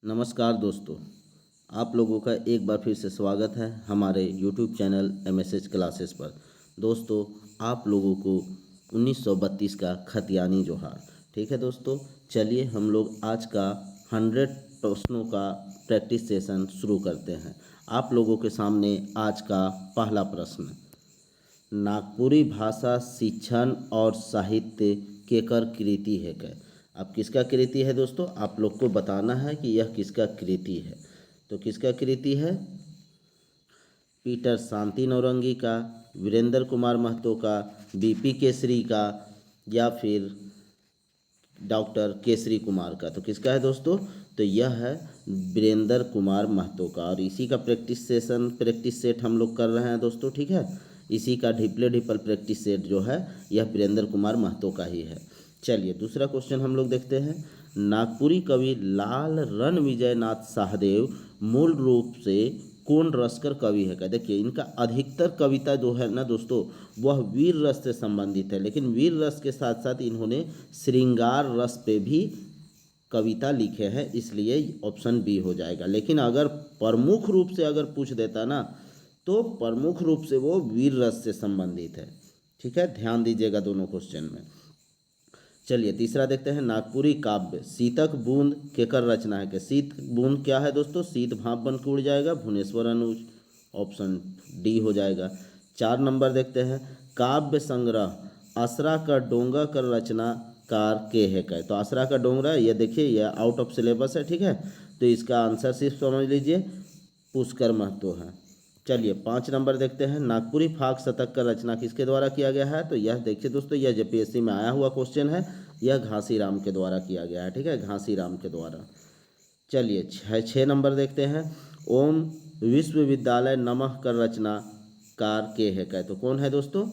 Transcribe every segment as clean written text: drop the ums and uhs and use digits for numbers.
नमस्कार दोस्तों, आप लोगों का एक बार फिर से स्वागत है हमारे YouTube चैनल MSH क्लासेस पर। दोस्तों, आप लोगों को 1932 का खतियानी जोहार। ठीक है दोस्तों, चलिए हम लोग आज का 100 प्रश्नों का प्रैक्टिस सेशन शुरू करते हैं। आप लोगों के सामने आज का पहला प्रश्न, नागपुरी भाषा शिक्षण और साहित्य केकर कृति है क्या। अब किसका कृति है दोस्तों, आप लोग को बताना है कि यह किसका कृति है। तो किसका कृति है, पीटर शांति नौरंगी का, वीरेंद्र कुमार महतो का, बीपी केसरी का, या फिर डॉक्टर केसरी कुमार का। तो किसका है दोस्तों, तो यह है वीरेंद्र कुमार महतो का। और इसी का प्रैक्टिस सेट हम लोग कर रहे हैं दोस्तों। ठीक है, इसी का ढिपले ढिपल प्रैक्टिस सेट जो है यह वीरेंद्र कुमार महतो का ही है। चलिए दूसरा क्वेश्चन हम लोग देखते हैं। नागपुरी कवि लाल रणविजय नाथ शाहदेव मूल रूप से कौन रसकर कवि है क्या। देखिए, इनका अधिकतर कविता जो है ना दोस्तों, वह वीर रस से संबंधित है, लेकिन वीर रस के साथ साथ इन्होंने श्रृंगार रस पे भी कविता लिखे हैं, इसलिए ऑप्शन बी हो जाएगा। लेकिन अगर प्रमुख रूप से अगर पूछ देता ना, तो प्रमुख रूप से वो वीर रस से संबंधित है। ठीक है, ध्यान दीजिएगा दोनों क्वेश्चन में। चलिए तीसरा देखते हैं। नागपुरी काव्य शीतक बूंद केकर रचना है क्या। शीत बूंद क्या है दोस्तों, शीत भाप बन के उड़ जाएगा, भुवनेश्वर अनुज, ऑप्शन डी हो जाएगा। 4 नंबर देखते हैं। काव्य संग्रह असरा का डोंगा कर रचनाकार के है क्या। तो असरा का डोंगरा, ये देखिए यह आउट ऑफ सिलेबस है। ठीक है, तो इसका आंसर सिर्फ समझ लीजिए, पुष्कर महतो है। चलिए 5 नंबर देखते हैं। नागपुरी फाग शतक का रचना किसके द्वारा किया गया है। तो यह देखिए दोस्तों, यह जेपीएससी में आया हुआ क्वेश्चन है, यह घासीराम के द्वारा किया गया है। ठीक है, घासीराम के द्वारा। चलिए 6 नंबर देखते हैं। ओम विश्वविद्यालय नमः कर रचनाकार के है क्या। तो कौन है दोस्तों,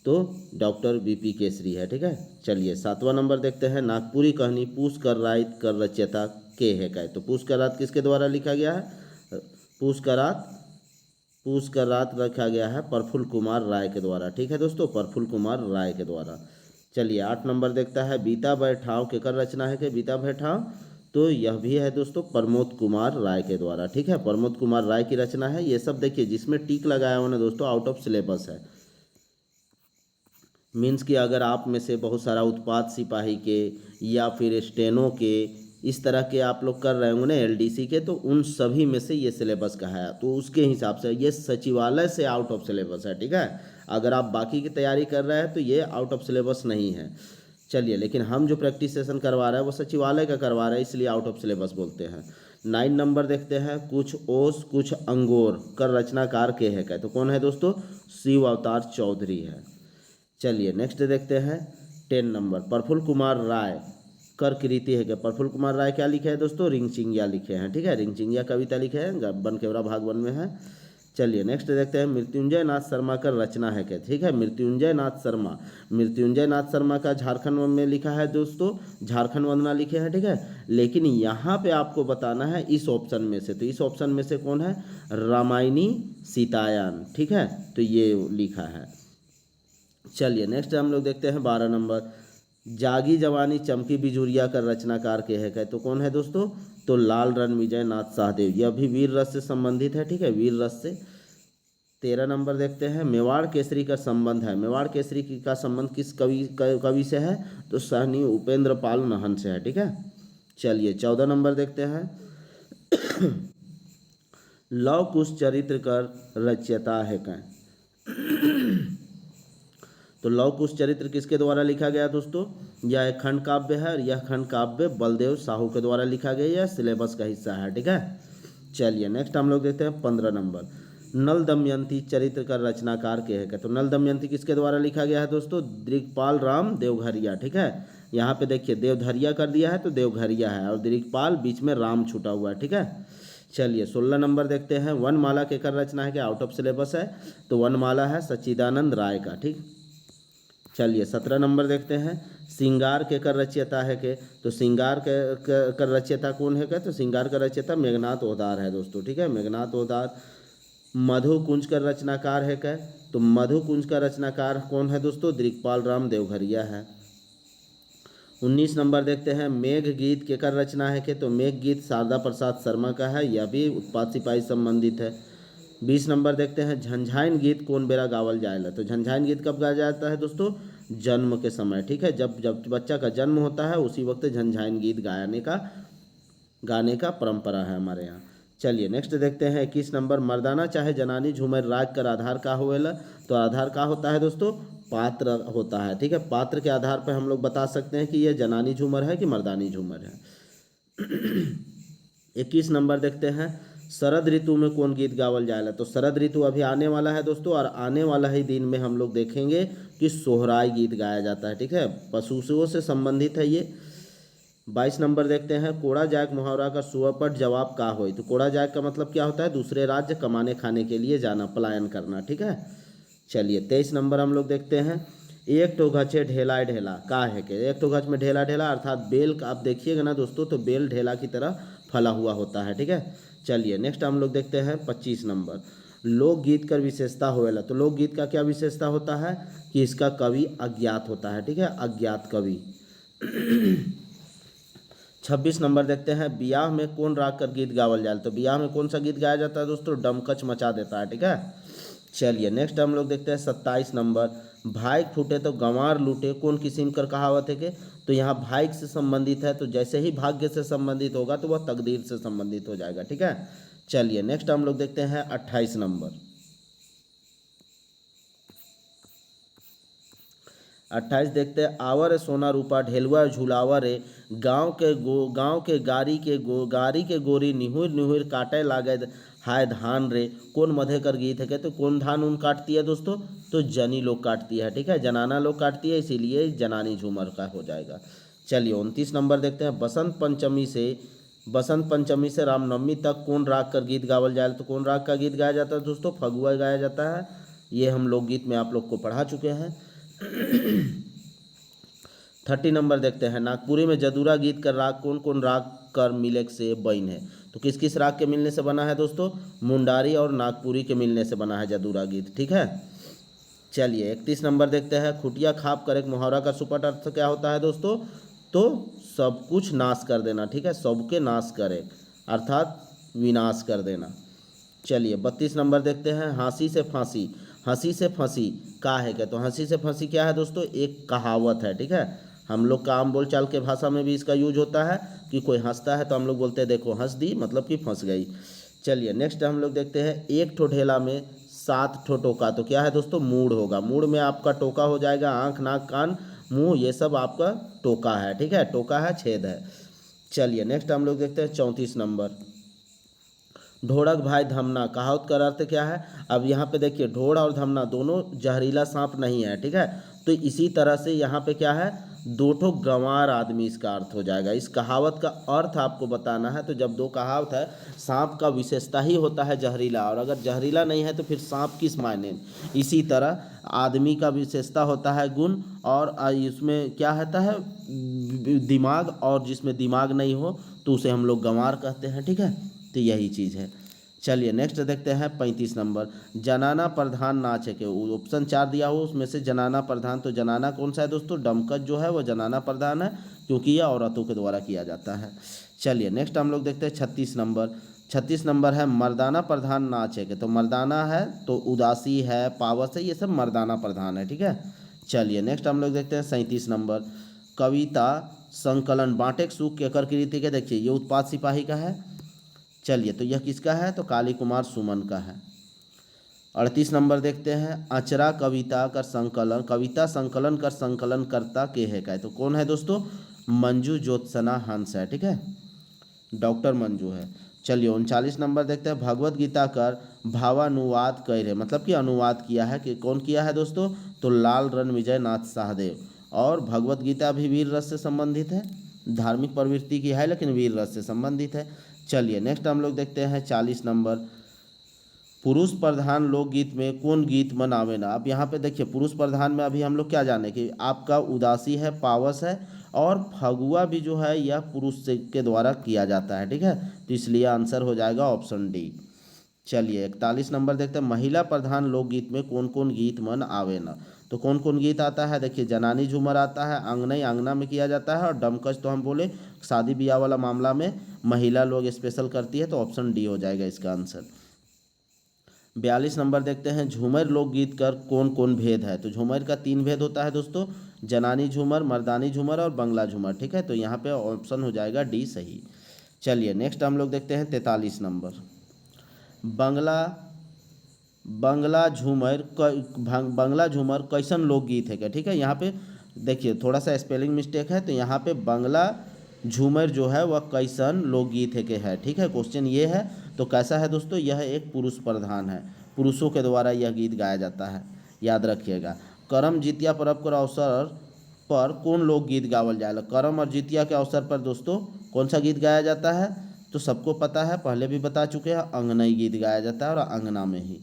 तो डॉक्टर बीपी केसरी है। ठीक है, चलिए 7वां नंबर देखते हैं। नागपुरी कहनी पुष्करात कर रचयिता के है क्या। तो पुष्करात किसके द्वारा लिखा गया है, पुष्करात रखा गया है प्रफुल्ल कुमार राय के द्वारा। ठीक है दोस्तों, प्रफुल्ल कुमार राय के द्वारा। चलिए 8 नंबर देखता है। बीता बैठाव केकर रचना है कि बीता बैठाव, तो यह भी है दोस्तों प्रमोद कुमार राय के द्वारा। ठीक है, प्रमोद कुमार राय की रचना है। ये सब देखिए जिसमें टिक लगाया हुआ ना दोस्तों, आउट ऑफ सिलेबस है। मीन्स कि अगर आप में से बहुत सारा उत्पाद सिपाही के या फिर स्टेनो के इस तरह के आप लोग कर रहे होंगे ना एलडीसी के, तो उन सभी में से ये सिलेबस का है, तो उसके हिसाब से ये सचिवालय से आउट ऑफ सिलेबस है। ठीक है, अगर आप बाकी की तैयारी कर रहे हैं तो ये आउट ऑफ सिलेबस नहीं है। चलिए, लेकिन हम जो प्रैक्टिस सेशन करवा रहे हैं वो सचिवालय का करवा रहे हैं, इसलिए आउट ऑफ सिलेबस बोलते हैं। 9 नंबर देखते हैं। कुछ ओस कुछ अंगोर कर रचनाकार के है क्या। तो कौन है दोस्तों, शिव अवतार चौधरी है। चलिए नेक्स्ट देखते हैं। 10 नंबर। प्रफुल्ल कुमार राय कर कृति है क्या। प्रफुल्ल कुमार राय क्या लिखे हैं दोस्तों, रिंगचिंगिया लिखे हैं। ठीक है, रिंगचिंगिया कविता लिखे हैं, बनकेवरा भाग 1 में है। चलिए नेक्स्ट देखते हैं। मृत्युंजय नाथ शर्मा का रचना है क्या। ठीक है, मृत्युंजय नाथ शर्मा का झारखंड में लिखा है दोस्तों, झारखंड वंदना लिखे हैं। ठीक है, लेकिन यहाँ पे आपको बताना है इस ऑप्शन में से, तो इस ऑप्शन में से कौन है, रामायणी सीतायान। ठीक है, तो ये लिखा है। चलिए नेक्स्ट हम लोग देखते हैं 12 नंबर। जागी जवानी चमकी बिजुरिया का रचनाकार के है क्या। तो कौन है दोस्तों, तो लाल रणविजय नाथ शाहदेव, यह भी वीर रस से संबंधित है। ठीक है, वीर रस से। 13 नंबर देखते हैं। मेवाड़ केसरी का संबंध है, मेवाड़ केसरी का संबंध किस कवि से है, तो सहनी उपेंद्र पाल महन से है। ठीक है, चलिए 14 नंबर देखते हैं। लव कुश चरित्र कर रचयिता है क्या। तो लव कुश चरित्र किसके द्वारा लिखा गया दोस्तों, यह एक खंड काव्य है, और यह खंड काव्य बलदेव साहू के द्वारा लिखा गया, यह सिलेबस का हिस्सा है। ठीक है, चलिए नेक्स्ट हम लोग देखते हैं 15 नंबर। नल दमयंती चरित्र का रचनाकार के है क्या। तो नल दमयंती किसके द्वारा लिखा गया है दोस्तों, दिग्पाल राम देवघरिया। ठीक है, यहाँ पे देखिए देवधरिया कर दिया है तो देवघरिया है, और दिग्पाल बीच में राम छूटा हुआ है। ठीक है, चलिए 16 नंबर देखते हैं। वनमाला केकर रचना है कि आउट ऑफ सिलेबस है, तो वनमाला है सच्चिदानंद राय का। ठीक, चलिए 17 नंबर देखते हैं। श्रृंगार के कर रचयिता है के, तो श्रृंगार के कर रचयिता कौन है क्या, तो श्रृंगार का रचयिता मेघनाथ ओदार है दोस्तों। ठीक है, मेघनाथ ओदार। मधु कुंज का रचनाकार है क्या, तो मधु कुंज का रचनाकार कौन है दोस्तों, दिग्पाल राम देवघरिया है। 19 नंबर देखते हैं, मेघ गीत केकर रचना है के, तो मेघ गीत शारदा प्रसाद शर्मा का है, यह भी उत्पाद सिपाही संबंधित है। 20 नंबर देखते हैं, झंझाइन गीत कौन बेरा गावल जाएला, तो झंझाइन गीत कब गाया जाता है दोस्तों, जन्म के समय, ठीक है, जब जब बच्चा का जन्म होता है उसी वक्त झंझाइन गीत गाने का परंपरा है हमारे यहाँ। चलिए नेक्स्ट देखते हैं 21 नंबर, मर्दाना चाहे जनानी झूमर राग कर आधार का होवेला, तो आधार का होता है दोस्तों, पात्र होता है, ठीक है, पात्र के आधार पर हम लोग बता सकते हैं कि यह जनानी झूमर है कि मर्दानी झूमर है। 21 नंबर देखते हैं, शरद ऋतु में कौन गीत गावल जाएगा, तो शरद ऋतु अभी आने वाला है दोस्तों, और आने वाला ही दिन में हम लोग देखेंगे कि सोहराय गीत गाया जाता है, ठीक है, पशुओं से संबंधित है ये। 22 नंबर देखते हैं, कोड़ा जायक मुहावरा का सुअपट जवाब का होय, तो कोड़ा जायक का मतलब क्या होता है, दूसरे राज्य कमाने खाने के लिए जाना, पलायन करना, ठीक है। चलिए 23 नंबर हम लोग देखते हैं, एक ठो गछे ढेला ढेला का है के, एक ठो गछ में ढेला ढेला अर्थात बेल आप देखिएगा ना दोस्तों, तो बेल ढेला की तरह फला हुआ होता है, ठीक है। चलिए नेक्स्ट हम लोग देखते हैं 25 नंबर, लोकगीत का विशेषता होवेला, तो लोकगीत का क्या विशेषता होता है कि इसका कवि अज्ञात होता है, ठीक है, अज्ञात कवि। 26 नंबर देखते हैं, बियाह में कौन राग कर गीत गावल जाए, तो बियाह में कौन सा गीत गाया जाता है दोस्तों, डमकच मचा देता है, ठीक है। चलिए नेक्स्ट हम लोग देखते हैं 27 नंबर, भाई फूटे तो गंवार लूटे कौन किस्म कर कहावत है के, तो यहाँ भाई से संबंधित है, तो जैसे ही भाग्य से संबंधित होगा तो वह तकदीर से संबंधित हो जाएगा, ठीक है। चलिए नेक्स्ट हम लोग देखते हैं 28 नंबर, 28 देखते हैं, आवर सोना रूपा ढेलुआ झुलावर रे, गाँव के गारी के गोरी निहुर निहुर काटे लागे हाय धान रे, कौन मधे कर गीत है के, तो कौन धान उन काटती है दोस्तों, तो जनी लोग काटती है, ठीक है, जनाना लोग काटती है, इसीलिए जनानी झूमर का हो जाएगा। चलिए 29 नंबर देखते हैं, बसंत पंचमी से रामनवमी तक कौन राग कर गीत गावल जाए, तो कौन राग का गीत गाया जाता है दोस्तों, फगुआ गाया जाता है, ये हम लोकगीत में आप लोग को पढ़ा चुके हैं। 30 नंबर देखते हैं, नागपुरी में जदूरा गीत का राग कौन कौन राग कर मिले से बन है, तो किस किस राग के मिलने से बना है दोस्तों, मुंडारी और नागपुरी के मिलने से बना है जदूरा गीत, ठीक है। चलिए 31 नंबर देखते हैं, खुटिया खाप कर एक मुहावरा का सुपट अर्थ क्या होता है दोस्तों, तो सब कुछ नाश कर देना, ठीक है, सबके नाश करे अर्थात विनाश कर देना। चलिए 32 नंबर देखते हैं, हंसी से फांसी का है क्या, तो हंसी से फांसी क्या है दोस्तों, एक कहावत है, ठीक है, हम लोग का आम बोलचाल के भाषा में भी इसका यूज होता है कि कोई हंसता है तो हम लोग बोलते हैं देखो हंस दी, मतलब कि फंस गई। चलिए नेक्स्ट हम लोग देखते हैं, एक ठो ढेला में 7 ठो टोका, तो क्या है दोस्तों, मूड होगा, मूड में आपका टोका हो जाएगा, आँख नाक कान मुंह ये सब आपका टोका है, ठीक है, टोका है छेद है। चलिए नेक्स्ट हम लोग देखते हैं 34 नंबर, ढोड़क भाई धमना कहावत का अर्थ क्या है, अब यहाँ पे देखिए ढोड़ और धमना दोनों जहरीला सांप नहीं है, ठीक है, तो इसी तरह से यहाँ पे क्या है, दो ठो गंवार आदमी इसका अर्थ हो जाएगा। इस कहावत का अर्थ आपको बताना है, तो जब दो कहावत है, सांप का विशेषता ही होता है जहरीला, और अगर जहरीला नहीं है तो फिर सांप किस मायने, इसी तरह आदमी का विशेषता होता है गुण, और इसमें क्या होता है दिमाग, और जिसमें दिमाग नहीं हो तो उसे हम लोग गंवार कहते हैं, ठीक है, तो यही चीज़ है। चलिए नेक्स्ट देखते हैं 35 नंबर, जनाना प्रधान नाच है, के ऑप्शन 4 दिया हो उसमें से जनाना प्रधान, तो जनाना कौन सा है दोस्तों, डमकच जो है वो जनाना प्रधान है, क्योंकि यह औरतों के द्वारा किया जाता है। चलिए नेक्स्ट हम लोग देखते हैं 36 नंबर है, मर्दाना प्रधान नाच है, के तो मर्दाना है तो उदासी है, पावस है, ये सब मर्दाना प्रधान है, ठीक है। चलिए नेक्स्ट हम लोग देखते हैं 37 नंबर, कविता संकलन बांटेक सुख केकर कृति के, देखिए ये उत्पाद सिपाही का है। चलिए तो यह किसका है, तो काली कुमार सुमन का है। 38 नंबर देखते हैं, अचरा कविता संकलन कर संकलन करता के है का है, तो कौन है दोस्तों, मंजू ज्योत्सना हंस है, ठीक है, डॉक्टर मंजू है। चलिए 39 नंबर देखते हैं, भगवत गीता कर भावानुवाद कर, मतलब कि अनुवाद किया है, कि कौन किया है दोस्तों, तो लाल रणविजय नाथ सहदेव, और भगवत गीता भी वीर रस से संबंधित है, धार्मिक प्रवृत्ति की है लेकिन वीर रस से संबंधित है। चलिए नेक्स्ट हम लोग देखते हैं 40 नंबर, पुरुष प्रधान लोकगीत में कौन गीत मनावे ना, अब यहाँ पे देखिए पुरुष प्रधान में अभी हम लोग क्या जाने कि आपका उदासी है, पावस है, और फगुआ भी जो है यह पुरुष से के द्वारा किया जाता है, ठीक है, तो इसलिए आंसर हो जाएगा ऑप्शन डी। चलिए 41 नंबर देखते हैं, महिला प्रधान लोकगीत में कौन कौन गीत मन आवे न। तो कौन कौन गीत आता है, देखिए जनानी झूमर आता है, आंगनई आंगना में किया जाता है, और डमकच तो हम बोले शादी ब्याह वाला मामला में महिला लोग स्पेशल करती है, तो ऑप्शन डी हो जाएगा इसका आंसर। 42 नंबर देखते हैं, झूमर लोकगीत कर कौन कौन भेद है। तो झूमर का 3 भेद होता है दोस्तों, जनानी झूमर, मर्दानी झूमर और बंगला झूमर, ठीक है। तो यहाँ पे ऑप्शन हो जाएगा डी सही। चलिए नेक्स्ट हम लोग देखते हैं 43 नंबर, बंगला बंगला झूमर बंगला झूमर कैसन लोकगीत है क्या, ठीक है। यहाँ पे देखिए थोड़ा सा स्पेलिंग मिस्टेक है, तो यहाँ पे बंगला झूमर जो है वह कैसन लोकगीत है के है, ठीक है। क्वेश्चन ये है, तो कैसा है दोस्तों, यह एक पुरुष प्रधान है, पुरुषों के द्वारा यह गीत गाया जाता है, याद रखिएगा। करम जितिया पर्व के अवसर पर कौन लोकगीत गावल जाएगा। करम और जितिया के अवसर पर दोस्तों कौन सा गीत गाया जाता है, तो सबको पता है, पहले भी बता चुके हैं, अंगनई गीत गाया जाता है और अंगना में ही।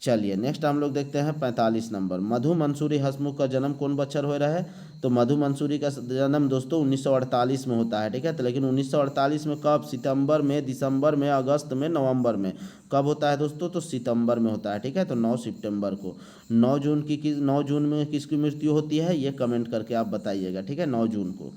चलिए नेक्स्ट हम लोग देखते हैं 45 नंबर, मधु मंसूरी हंसमुख का जन्म कौन बच्चर हो रहा है। तो मधु मंसूरी का जन्म दोस्तों 1948 में होता है, ठीक है। तो लेकिन 1948 में कब, सितंबर में, दिसंबर में, अगस्त में, नवंबर में, कब होता है दोस्तों, तो सितंबर में होता है, ठीक है। तो 9 सितंबर को, 9 जून में किसकी मृत्यु होती है, ये कमेंट करके आप बताइएगा, ठीक है। 9 जून को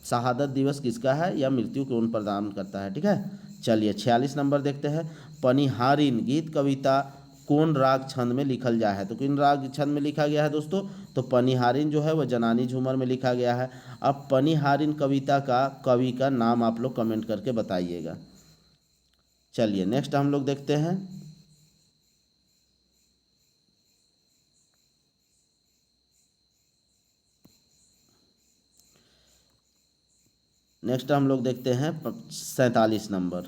शहादत दिवस किसका है, या मृत्यु कौन प्रदान करता है, ठीक है। चलिए 46 नंबर देखते हैं, पनिहारिन गीत कविता कौन राग छंद में लिखल जाए है। तो किन राग छंद में लिखा गया है दोस्तों, तो पनिहारिन जो है वह जनानी झूमर में लिखा गया है। अब पनिहारिन कविता का कवि का नाम आप लोग कमेंट करके बताइएगा। चलिए नेक्स्ट हम लोग देखते हैं, नेक्स्ट हम लोग देखते हैं 47 नंबर,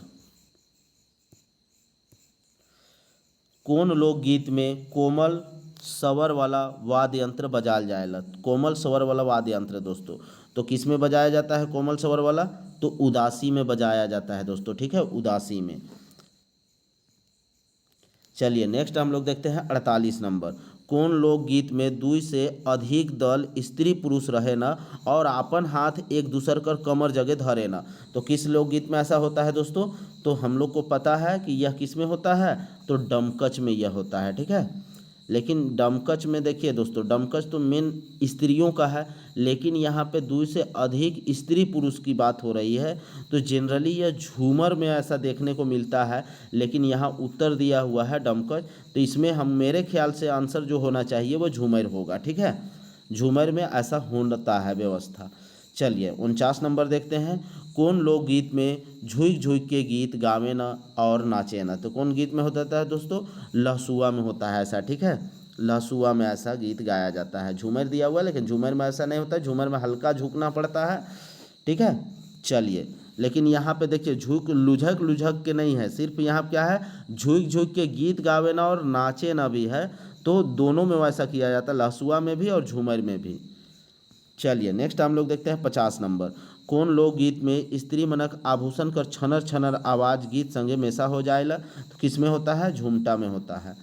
कौन लोकगीत में कोमल स्वर वाला वाद्य यंत्र बजाल जाएला। कोमल स्वर वाला वाद्य यंत्र दोस्तों, तो किस में बजाया जाता है कोमल स्वर वाला, तो उदासी में बजाया जाता है दोस्तों, ठीक है, उदासी में। चलिए नेक्स्ट हम लोग देखते हैं 48 नंबर, कौन लोकगीत में 2 से अधिक दल स्त्री पुरुष रहे ना और अपन हाथ एक दूसर कर कमर जगह धरे ना। तो किस लोकगीत में ऐसा होता है दोस्तों, तो हम लोग को पता है कि यह किस में होता है, तो डमकच में यह होता है, ठीक है। लेकिन डमकच में देखिए दोस्तों, डमकच तो मेन स्त्रियों का है, लेकिन यहाँ पे 2 से अधिक स्त्री पुरुष की बात हो रही है, तो जनरली यह झूमर में ऐसा देखने को मिलता है, लेकिन यहाँ उत्तर दिया हुआ है डमकच, तो इसमें हम मेरे ख्याल से आंसर जो होना चाहिए वो झूमर होगा, ठीक है। झूमर में ऐसा होता है व्यवस्था। चलिए 49 नंबर देखते हैं, कौन लोकगीत में झुक झुक के गीत गावे ना और नाचे ना। तो कौन गीत में होता है दोस्तों, लहसुआ में होता है ऐसा, ठीक है। लहसुआ में ऐसा गीत गाया जाता है, झूमर दिया हुआ है लेकिन झूमर में ऐसा नहीं होता है, झूमर में हल्का झुकना पड़ता है, ठीक है। चलिए लेकिन यहाँ पे देखिए झुक लुझक लुझक के नहीं है, सिर्फ यहाँ क्या है, झुक झुक के गीत गावे ना और नाचे ना भी है, तो दोनों में वैसा किया जाता है, लहसुआ में भी और झूमर में भी। चलिए नेक्स्ट हम लोग देखते हैं 50 नंबर, कौन लोकगीत में स्त्री मनक आभूषण कर छनर छनर आवाज गीत संगे मेसा हो जाएला। तो किस में होता है, झुमटा में होता है।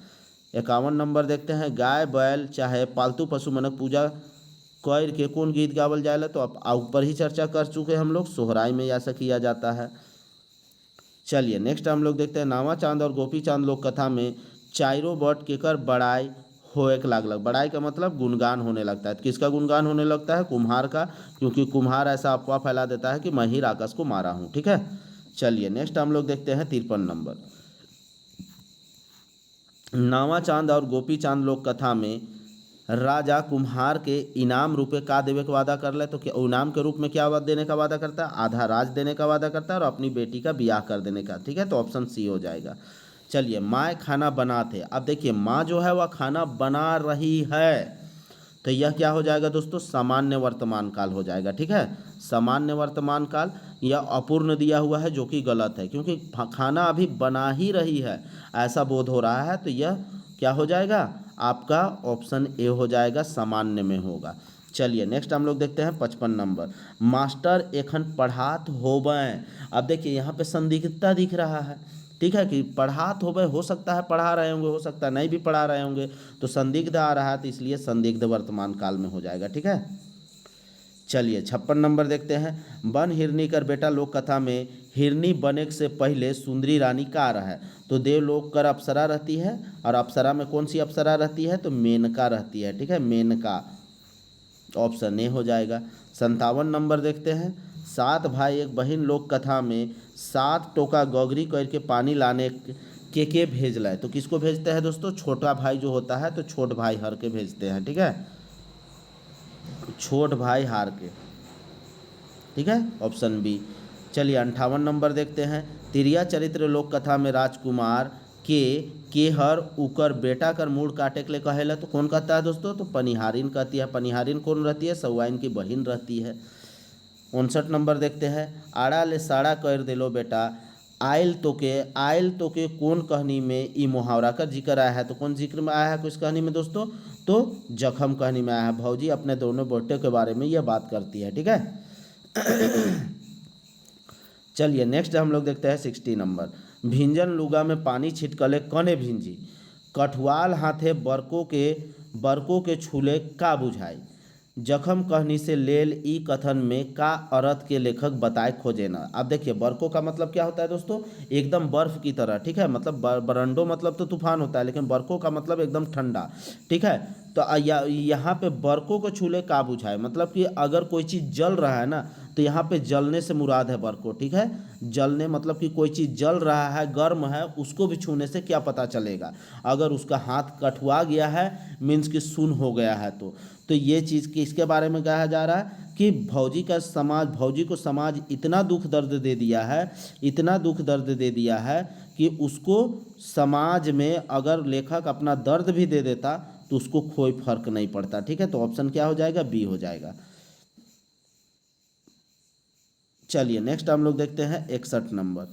51 नंबर देखते हैं, गाय बैल चाहे पालतू पशु मनक पूजा कर के कौन गीत गावल जाएला। तो अब ऊपर ही चर्चा कर चुके हम लोग, सोहराई में ऐसा किया जाता है। चलिए नेक्स्ट हम लोग देखते हैं, नावा चांद और गोपी चांद लोक कथा में चारों बट केकर बड़ाई होए के लागलक। बड़ाई का मतलब गुणगान होने लगता है, तो किसका गुणगान होने लगता है, कुम्हार का, क्योंकि कुम्हार ऐसा अफवाह फैला देता है कि मैं ही राक्षस को मारा हूँ, ठीक है। चलिए नेक्स्ट हम लोग देखते हैं 53 नंबर, नावा चांद और गोपी चांद लोक कथा में राजा कुम्हार के इनाम रूपे का देवे का वादा कर ले। तो क्या इनाम के रूप में क्या देने का वादा करता है, आधा राज देने का वादा करता है और अपनी बेटी का ब्याह कर देने का, ठीक है। तो ऑप्शन सी हो जाएगा। चलिए माँ खाना बनाते, अब देखिए माँ जो है वह खाना बना रही है, तो यह क्या हो जाएगा दोस्तों, सामान्य वर्तमान काल हो जाएगा, ठीक है। सामान्य वर्तमान काल, यह अपूर्ण दिया हुआ है जो कि गलत है, क्योंकि खाना अभी बना ही रही है ऐसा बोध हो रहा है, तो यह क्या हो जाएगा, आपका ऑप्शन ए हो जाएगा, सामान्य में होगा। चलिए नेक्स्ट हम लोग देखते हैं 55 नंबर, मास्टर एखन पढ़ात होबें। अब देखिए यहाँ पे संदिग्धता दिख रहा है, ठीक है, कि पढ़ात होबे, हो सकता है पढ़ा रहे होंगे, हो सकता है नहीं भी पढ़ा रहे होंगे, तो संदिग्ध आ रहा है, तो इसलिए संदिग्ध वर्तमान काल में हो जाएगा, ठीक है। चलिए 56 नंबर देखते हैं। बन हिरनी कर बेटा लोक कथा में हिरनी बने से पहले सुंदरी रानी का रहा है। तो देवलोक कर अप्सरा रहती है, और अप्सरा में कौन सी अप्सरा रहती है? तो मेनका रहती है। ठीक है, मेनका, ऑप्शन ए हो जाएगा। 57 नंबर देखते हैं। 7 भाई एक बहन लोक कथा में 7 टोका गोगरी करके पानी लाने के भेज लाए। तो किसको भेजते हैं दोस्तों? छोटा भाई जो होता है तो छोट भाई हर के भेजते हैं। ठीक है, छोट भाई हार के। ठीक है, ऑप्शन बी। चलिए 58 नंबर देखते हैं। तिरिया चरित्र लोक कथा में राजकुमार के हर उकर बेटा कर मूड़ काटे के लिए कहेला। तो कौन कहता है दोस्तों? तो पनिहारिन कहती है। पनिहारिन कौन रहती है? सौवाइन की बहन रहती है। 59 नंबर देखते हैं। आड़ा ले साड़ा कर दिलो बेटा आयल तो के कौन कहानी में ई मुहावरा का जिक्र आया है? तो कौन जिक्र में आया है किस कहानी में दोस्तों? तो जखम कहानी में आया है। भौजी अपने दोनों बेटे के बारे में यह बात करती है। ठीक है। चलिए नेक्स्ट हम लोग देखते हैं 60 नंबर। भिंजन लुगा में पानी छिटकले कने भिंजी, कठुआल हाथे बरको के छूले का बुझाई, जखम कहनी से लेल ई कथन में का अर्थ के लेखक बताए खोजे ना। अब देखिए बरको का मतलब क्या होता है दोस्तों? एकदम बर्फ की तरह। ठीक है, मतलब बरंडो मतलब तो तूफान होता है, लेकिन बरको का मतलब एकदम ठंडा। ठीक है, तो यहाँ पे बरको को छूले का बुझाए, मतलब कि अगर कोई चीज़ जल रहा है ना, तो यहाँ पे जलने से मुराद है बरको। ठीक है, जलने मतलब कि कोई चीज़ जल रहा है, गर्म है, उसको भी छूने से क्या पता चलेगा? अगर उसका हाथ कठुआ गया है मीन्स कि सुन हो गया है। तो ये चीज़ किसके बारे में कहा जा रहा है कि भौजी को समाज इतना दुख दर्द दे दिया है, इतना दुख दर्द दे दिया है कि उसको समाज में अगर लेखक अपना दर्द भी दे देता तो उसको कोई फर्क नहीं पड़ता। ठीक है, तो ऑप्शन क्या हो जाएगा? बी हो जाएगा। चलिए नेक्स्ट हम लोग देखते हैं 61 नंबर।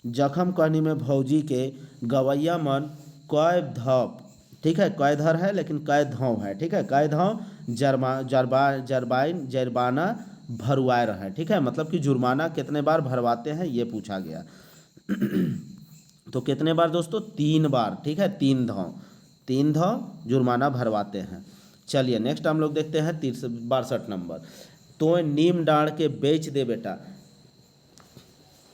जखम कहानी में भौजी के गवैया मन कय धप। ठीक है, कय धर है लेकिन कय धौ है। ठीक है, कय धौ जरबाना भरवाए रहे। ठीक है, मतलब कि जुर्माना कितने बार भरवाते हैं ये पूछा गया। तो कितने बार दोस्तों? 3 बार। ठीक है, 3 धौ जुर्माना भरवाते हैं। चलिए नेक्स्ट हम लोग देखते हैं 62 नंबर। तो नीम डाढ़ के बेच दे बेटा,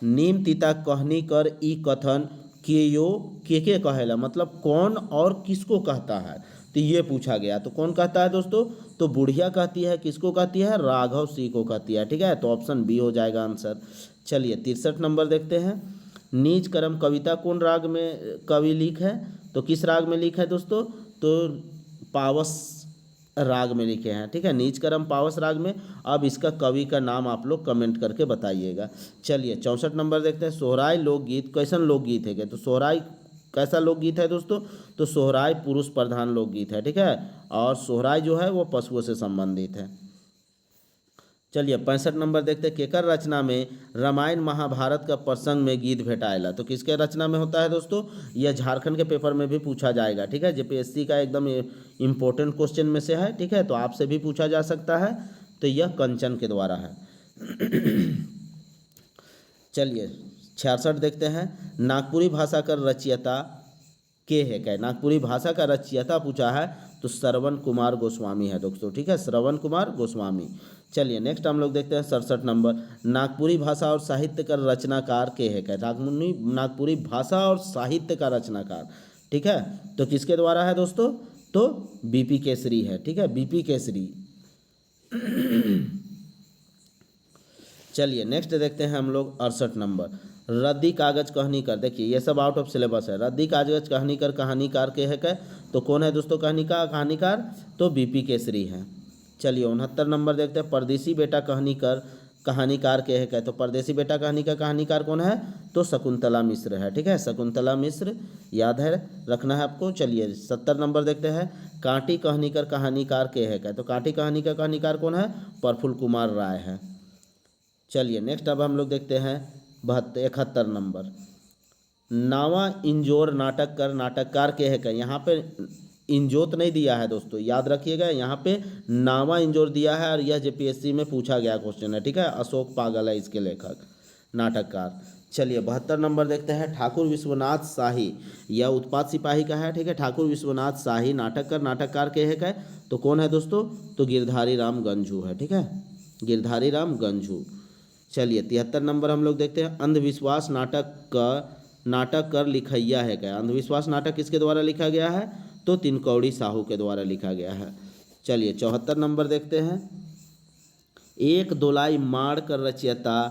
नीम तीता कहनी कर ई कथन के कहेला, मतलब कौन और किसको कहता है? तो ये पूछा गया। तो कौन कहता है दोस्तों? तो बुढ़िया कहती है। किसको कहती है? राघव सिंह को कहती है। ठीक है, तो ऑप्शन बी हो जाएगा आंसर। चलिए 63 नंबर देखते हैं। नीच कर्म कविता कौन राग में कवि लिख है? तो किस राग में लिख है दोस्तों? तो पावस राग में लिखे हैं। ठीक है, नीच कर्म पावस राग में। अब इसका कवि का नाम आप लोग कमेंट करके बताइएगा। चलिए 64 नंबर देखते हैं। सोहराय लोकगीत कैसन लोकगीत है क्या? तो सोहराय कैसा लोकगीत है दोस्तों? तो सोहराय पुरुष प्रधान लोकगीत है। ठीक है, और सोहराय जो है वो पशुओं से संबंधित है। चलिए 65 नंबर देखते हैं। केकर रचना में रामायण महाभारत का प्रसंग में गीत भेटाएला। तो किसके रचना में होता है दोस्तों? यह झारखंड के पेपर में भी पूछा जाएगा। ठीक है, जेपीएससी का एकदम इम्पोर्टेंट क्वेश्चन में से है। ठीक है, तो आपसे भी पूछा जा सकता है। तो यह कंचन के द्वारा है। चलिए 66 देखते हैं। नागपुरी भाषा का रचयिता के है क्या? नागपुरी भाषा का रचयिता पूछा है तो श्रवण कुमार गोस्वामी है दोस्तों। ठीक है, श्रवण कुमार गोस्वामी। चलिए नेक्स्ट हम लोग देखते हैं 67 नंबर। नागपुरी भाषा और साहित्य का रचनाकार के है क्या? नागपुरी भाषा और साहित्य का रचनाकार। ठीक है, तो किसके द्वारा है दोस्तों? तो बीपी केसरी है। ठीक है, बीपी केसरी। चलिए नेक्स्ट देखते हैं हम लोग 68 नंबर। रद्दी कागज कहानीकार। देखिए ये सब आउट ऑफ सिलेबस है। रद्दी कागज कहानीकार कहानीकार के है क्या? तो कौन है दोस्तों कहानीकार? तो बीपी केसरी है। चलिए 69 नंबर देखते हैं। परदेसी बेटा कहानीकार के है क्या? तो परदेसी बेटा कहानी का कहानीकार कौन है? तो शकुंतला मिश्र है। ठीक है, शकुंतला मिश्र याद है, रखना है आपको। चलिए 70 नंबर देखते हैं। कांटी कहानीकार के है क्या? तो कांटी कहानी का कहानीकार कौन है? प्रफुल्ल कुमार राय है। चलिए नेक्स्ट अब हम लोग देखते हैं 71 नंबर। नावा इंजोर नाटककार के है क्या? यहाँ पे इंजोत नहीं दिया है दोस्तों, याद रखिएगा। यहाँ पे नावा इंजोर दिया है और यह जेपीएससी में पूछा गया क्वेश्चन है। ठीक है, अशोक पागल है इसके लेखक नाटककार। चलिए 72 नंबर देखते हैं। ठाकुर विश्वनाथ शाही, यह उत्पात सिपाही का है। ठीक है, ठाकुर विश्वनाथ शाही नाटककार के है क्या? तो कौन है दोस्तों? तो गिरधारी राम गंजू है। ठीक है, गिरधारी राम गंझू। चलिए 73 नंबर हम लोग देखते हैं, अंधविश्वास नाटक कर लिखैया है क्या। अंधविश्वास नाटक किसके द्वारा लिखा गया है, तो तिनकौड़ी साहू के द्वारा लिखा गया है। चलिए 74 नंबर देखते हैं, एक दोलाई मार कर रचयिता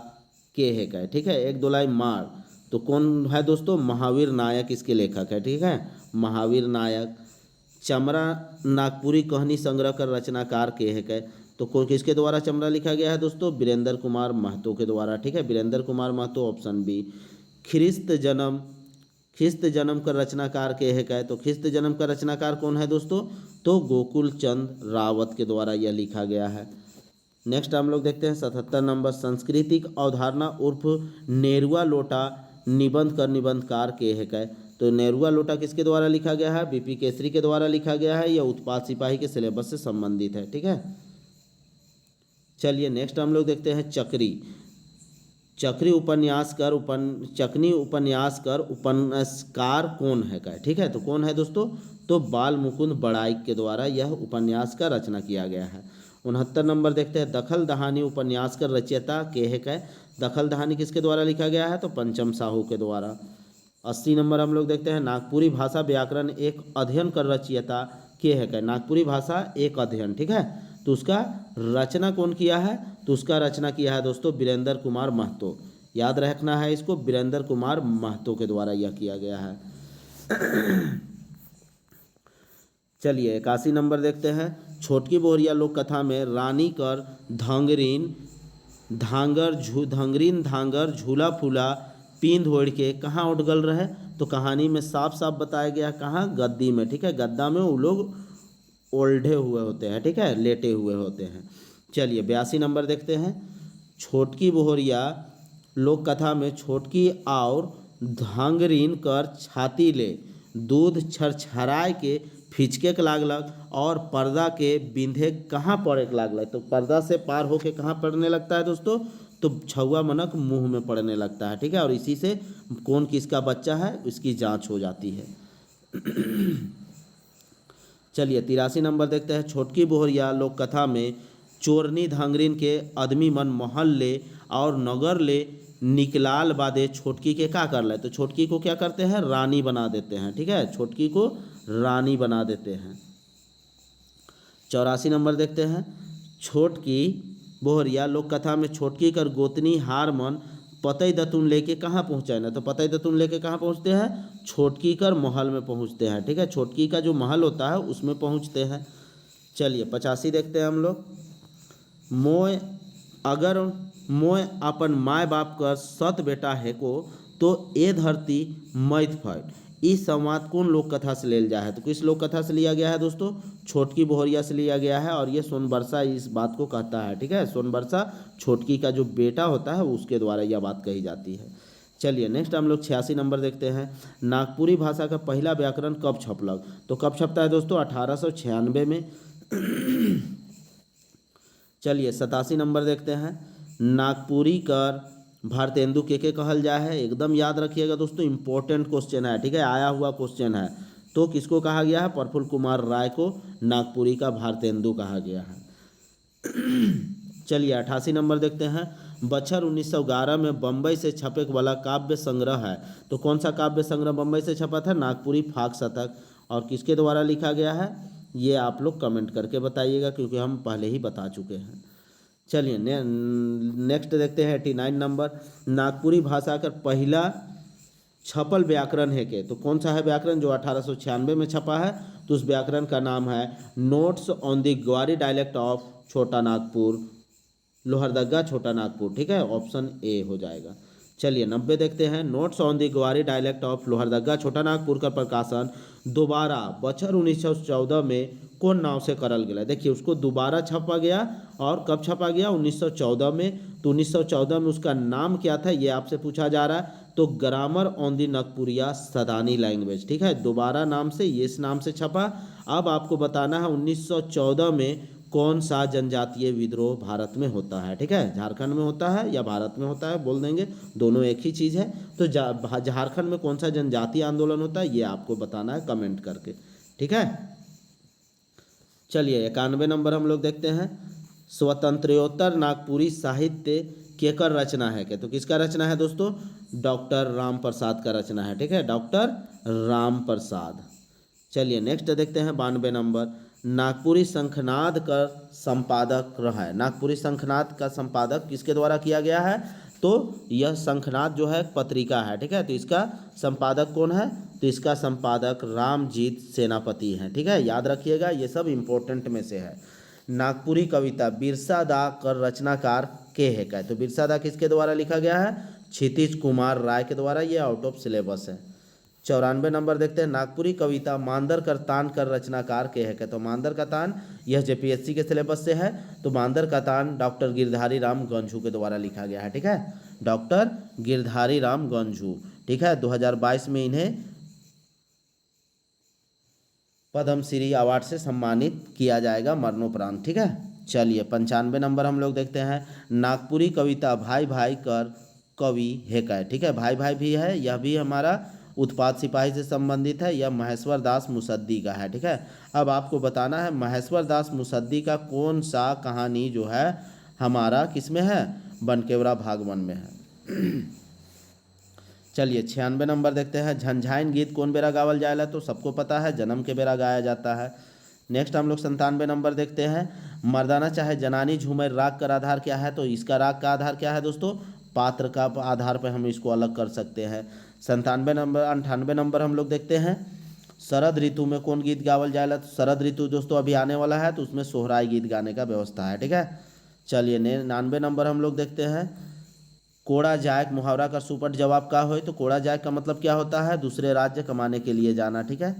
के है क्या। ठीक है, एक दोलाई मार तो कौन है दोस्तों, महावीर नायक इसके लेखक है। ठीक है, महावीर नायक। चमरा नागपुरी कहानी संग्रह कर रचनाकार के है क्या, तो कौन किसके द्वारा चमरा लिखा गया है दोस्तों, वीरेंद्र कुमार महतो के द्वारा। ठीक है, वीरेंद्र कुमार महतो, ऑप्शन बी। खिस्त जन्म का रचनाकार के है क्या, तो खिस्त जन्म का रचनाकार कौन है दोस्तों, तो गोकुल चंद रावत के द्वारा यह लिखा गया है। नेक्स्ट हम लोग देखते हैं 77 नंबर, सांस्कृतिक अवधारणा उर्फ नेरुआ लोटा निबंध कर निबंधकार के है क्या, तो नेरुआ लोटा किसके द्वारा लिखा गया है, बीपी केसरी के द्वारा लिखा गया है। यह उत्पाद सिपाही के सिलेबस से संबंधित है। ठीक है, चलिए नेक्स्ट हम लोग देखते हैं चक्री उपन्यासकार उपन्यासकार कौन है क्या। ठीक है, तो कौन है दोस्तों, तो बाल मुकुंद बड़ाइक के द्वारा यह उपन्यास का रचना किया गया है। 69 नंबर देखते हैं, दखल दहानी उपन्यास का रचयिता के है क्या, दखल दहानी किसके द्वारा लिखा गया है, तो पंचम साहू के द्वारा। 80 नंबर हम लोग देखते हैं, नागपुरी भाषा व्याकरण एक अध्ययन कर रचयिता के है क्या, नागपुरी भाषा एक अध्ययन। ठीक है, तो उसका रचना कौन किया है, तो उसका रचना किया है दोस्तों वीरेंद्र कुमार महतो। याद रखना है इसको, वीरेंद्र कुमार महतो के द्वारा यह किया गया है। चलिए 81 नंबर देखते हैं, छोटकी बोहरिया लोक कथा में रानी कर धंगरीन धांगर झूला फूला पींद ओढ़ के कहाँ उठगल रहे, तो कहानी में साफ साफ बताया गया कहाँ, गद्दी में। ठीक है, गद्दा में वो लोग ओल्ढे हुए होते हैं। ठीक है, लेटे हुए होते हैं। चलिए 82 नंबर देखते हैं, छोटकी बोहरिया लोक कथा में छोटकी और धांगरीन कर छाती ले दूध छरछराय के फिचके के लागलक और पर्दा के बिंधे कहाँ पड़े के लागलक, तो पर्दा से पार होके कहाँ पड़ने लगता है दोस्तों, तो छुआ मनक मुंह में पड़ने लगता है। ठीक है, और इसी से कौन किसका बच्चा है उसकी जांच हो जाती है। चलिए 83 नंबर देखते हैं, छोटकी बोहरिया लोक कथा में चोरनी धांगरीन के आदमी मन महल ले और नगर ले निकलाल बादे छोटकी के क्या कर ले, तो छोटकी को क्या करते हैं, रानी बना देते हैं। ठीक है, छोटकी को रानी बना देते हैं। 84 नंबर देखते हैं, छोटकी बोहरिया लोक कथा में छोटकी कर गोतनी हार मन पतई दतुन लेके कहाँ पहुँचाए ना, तो पतई दतुन लेके कहाँ पहुँचते हैं, छोटकी कर महल में पहुँचते हैं। ठीक है, छोटकी का जो महल होता है उसमें पहुँचते हैं। चलिए 85 देखते हैं हम लोग, मोय अपन माय बाप का सत बेटा है को तो ए धरती मैथ फट, इस संवाद कौन लोक कथा से लेल जा है, तो किस लोक कथा से लिया गया है दोस्तों, छोटकी बोहरिया से लिया गया है। और ये सोनबरसा इस बात को कहता है। ठीक है, सोनबरसा छोटकी का जो बेटा होता है उसके द्वारा यह बात कही जाती है। चलिए नेक्स्ट हम लोग 86 नंबर देखते हैं, नागपुरी भाषा का पहला व्याकरण कब छपलक, तो कब छपता है दोस्तों, 1896 में। चलिए 87 नंबर देखते हैं, नागपुरी कर भारतेंदु के कहल जाए है, एकदम याद रखिएगा दोस्तों, इंपॉर्टेंट क्वेश्चन है। ठीक है, आया हुआ क्वेश्चन है। तो किसको कहा गया है, प्रफुल्ल कुमार राय को नागपुरी का भारतेंदु कहा गया है। चलिए 88 नंबर देखते हैं, बछर 1911 में बम्बई से छपे वाला काव्य संग्रह है, तो कौन सा काव्य संग्रह बम्बई से छपा था, नागपुरी फाक शतक। और किसके द्वारा लिखा गया है, ये आप लोग कमेंट करके बताइएगा, क्योंकि हम पहले ही बता चुके हैं। चलिए नेक्स्ट देखते हैं 89 नंबर, नागपुरी भाषा का पहला छपल व्याकरण है के, तो कौन सा है व्याकरण जो 1896 में छपा है, तो उस व्याकरण का नाम है notes on the Gwari dialect of छोटा नागपुर, लोहरदगा छोटा नागपुर। ठीक है, ऑप्शन ए हो जाएगा। चलिए 90 देखते हैं, notes on the Gwari dialect of Lohardaga छोटा नागपुर का प्रकाशन दोबारा बछर 1914 में कौन नाव से करल गया। देखिए उसको दोबारा छपा गया, और कब छपा गया, 1914 में। तो 1914 में उसका नाम क्या था, ये आपसे पूछा जा रहा है, तो grammar on the Nagpuria Sadani language. ठीक है, दोबारा नाम से ये इस नाम से छपा। अब आपको बताना है 1914 में कौन सा जनजातीय विद्रोह भारत में होता है। ठीक है, झारखंड में होता है या भारत में होता है, बोल देंगे, दोनों एक ही चीज़ है। तो झारखंड में कौन सा जनजातीय आंदोलन होता है ये आपको बताना है कमेंट करके। ठीक है, चलिए 91 नंबर हम लोग देखते हैं, स्वतंत्रोत्तर नागपुरी साहित्य केकर रचना है क्या? तो किसका रचना है दोस्तों? डॉक्टर राम प्रसाद का रचना है। ठीक है, डॉक्टर राम प्रसाद। चलिए नेक्स्ट देखते हैं 92 नंबर। नागपुरी शंखनाद का संपादक रहा है। नागपुरी शंखनाद का संपादक किसके द्वारा किया गया है? तो यह शंखनाद जो है पत्रिका है। ठीक है, तो इसका संपादक कौन है? तो इसका संपादक रामजीत सेनापति हैं। ठीक है, याद रखिएगा, ये सब इम्पोर्टेंट में से है। नागपुरी कविता बिरसा दा कर रचनाकार के है क्या? तो बिरसा दा किसके द्वारा लिखा गया है? क्षितिज कुमार राय के द्वारा। ये आउट ऑफ सिलेबस है। 94 नंबर देखते हैं। नागपुरी कविता मांदर कर तान कर रचनाकार के है क्या? तो मांदर का तान यह जेपीएससी के सिलेबस से है। तो मांदर का तान डॉक्टर गिरधारी राम गंझू के द्वारा लिखा गया है। ठीक है, डॉक्टर गिरधारी राम गंझू। ठीक है, 2022 में इन्हें पद्मश्री अवार्ड से सम्मानित किया जाएगा मरणोपरांत। ठीक है, चलिए 95 नंबर हम लोग देखते हैं। नागपुरी कविता भाई भाई कर कवि है क्या? ठीक है, भाई भाई भी है, यह भी हमारा उत्पाद सिपाही से संबंधित है। यह महेश्वर दास मुसद्दी का है। ठीक है, अब आपको बताना है महेश्वर दास मुसद्दी का कौन सा कहानी जो है हमारा किस में है? बनकेवरा भाग 1 में है। चलिए 96 नंबर देखते हैं। झंझाइन गीत कौन बेरा गावल जाएला? तो सबको पता है, जन्म के बेरा गाया जाता है। नेक्स्ट हम लोग 97 नंबर देखते हैं। मर्दाना चाहे जनानी झूमर राग का आधार क्या है? तो इसका राग का आधार क्या है दोस्तों? पात्र का आधार पर हम इसको अलग कर सकते हैं। 98 नंबर हम लोग देखते हैं। शरद ऋतु में कौन गीत गावल जाएला? तो शरद ऋतु दोस्तों अभी आने वाला है, तो उसमें सोहराई गीत गाने का व्यवस्था है। ठीक है, चलिए 99 नंबर हम लोग देखते हैं। कोड़ा जायक मुहावरा का सुपट जवाब का हो? तो कोड़ा जायक का मतलब क्या होता है? दूसरे राज्य कमाने के लिए जाना। ठीक है,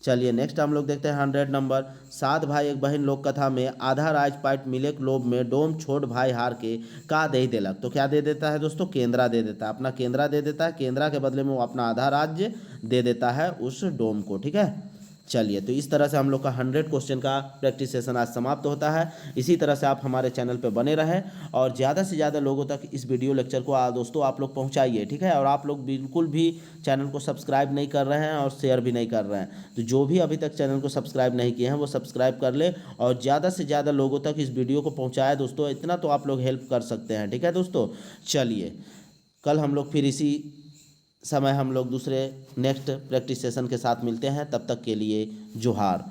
चलिए नेक्स्ट हम लोग देखते हैं 100 नंबर। सात भाई एक बहन लोक कथा में आधा राज पाट मिले लोभ में डोम छोड़ भाई हार के का दे देलक? तो क्या दे देता है दोस्तों? केंद्रा दे देता है, अपना केंद्रा दे देता है। केंद्रा के बदले में वो अपना आधा राज्य दे देता है उस डोम को। ठीक है, चलिए तो इस तरह से हम लोग का 100 क्वेश्चन का प्रैक्टिस सेशन आज समाप्त होता है। इसी तरह से आप हमारे चैनल पे बने रहें और ज़्यादा से ज़्यादा लोगों तक इस वीडियो लेक्चर को दोस्तों आप लोग पहुंचाइए। ठीक है, और आप लोग बिल्कुल भी चैनल को सब्सक्राइब नहीं कर रहे हैं और शेयर भी नहीं कर रहे हैं, तो जो भी अभी तक चैनल को सब्सक्राइब नहीं किए हैं वो सब्सक्राइब कर ले और ज़्यादा से ज़्यादा लोगों तक इस वीडियो को पहुँचाए दोस्तों। इतना तो आप लोग हेल्प कर सकते हैं। ठीक है दोस्तों, चलिए कल हम लोग फिर इसी समय हम लोग दूसरे नेक्स्ट प्रैक्टिस सेशन के साथ मिलते हैं। तब तक के लिए जोहार।